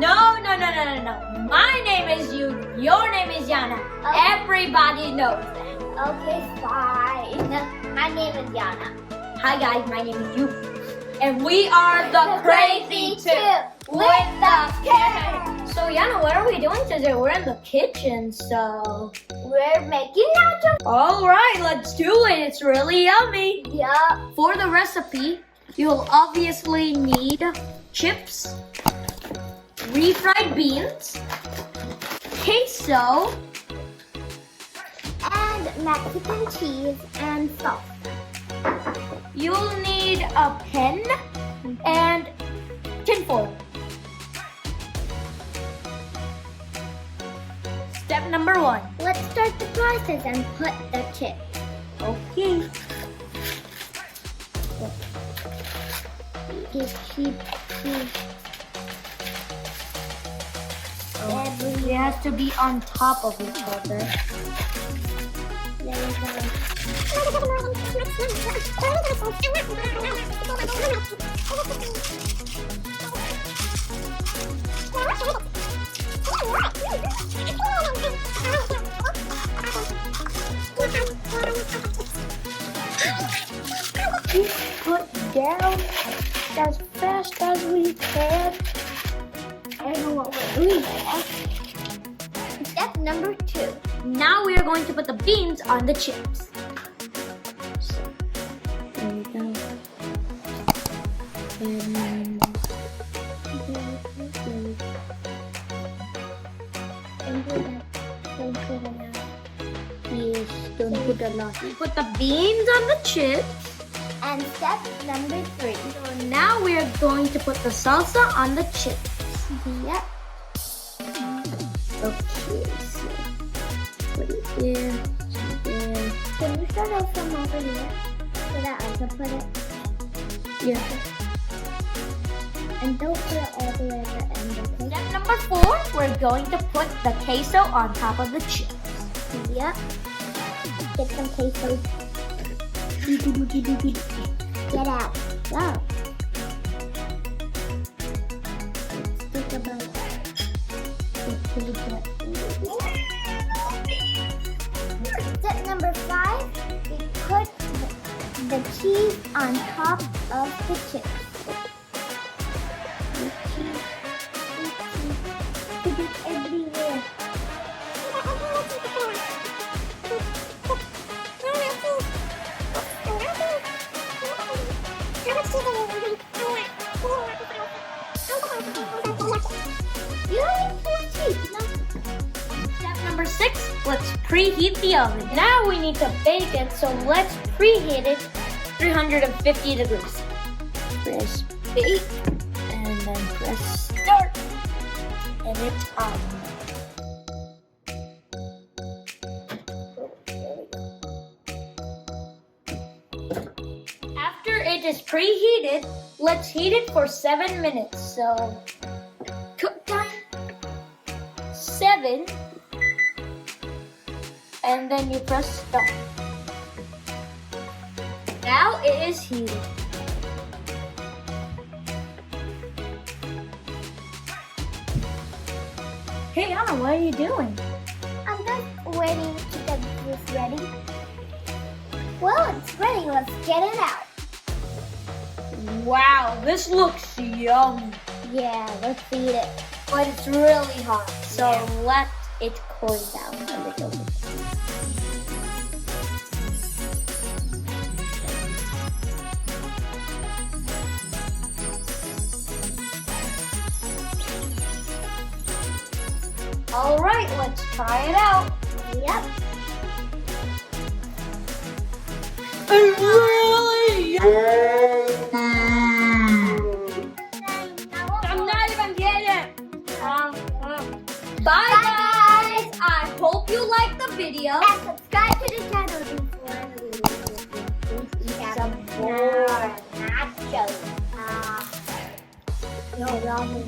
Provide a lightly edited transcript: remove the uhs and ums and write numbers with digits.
No. My name is Yu. Your name is Yana. Okay. Everybody knows that. Okay, fine. My name is Yana. Hi guys, my name is Yu. And we are the Krazy Two with the kids. So Yana, what are we doing today? We're in the kitchen, so We're making nachos. alright, let's do it. It's really yummy. Yup. For the recipe, you'll obviously need chips, refried beans, queso, And Mexican cheese and salt. you'll need a pen and tinfoil. Step number 1. Let's start the process and put the chips. Okay. Cheese. It has to be on top of each other. There we go. Put down as fast as we can. I don't know what we're doing there. Step number 2. Now we are going to put the beans on the chips. There we go. And yes, don't put a lot. We put the beans on the chips. And step number 3. So now we are going to put the salsa on the chips. Yep. Okay, so put it there. There. Can you start off from over here so that I can put it? Yeah. And don't put it all the way at the end, okay? Step number 4, we're going to put the queso on top of the chips. Yep. Get some queso. Get out. Go. Think about Step number 5, we put the cheese on top of the chips. The cheese should be everywhere. Step number 6, let's preheat the oven. Now we need to bake it, so let's preheat it 350 degrees. Press bake, and then press start, and it's on. After it is preheated, let's heat it for 7 minutes. So, cook time 7, and then you press stop. Now it is heated. Hey Anna, what are you doing? I'm just waiting to get this ready. Well, it's ready. Let's get it out. Wow, this looks yummy. Yeah, let's eat it. But it's really hot, so let it cool down a little bit. All right, let's try it out. Yep. Really? I'm not even getting it. Bye guys. I hope you liked the video. And subscribe to the channel before Some more nachos. No, ramen.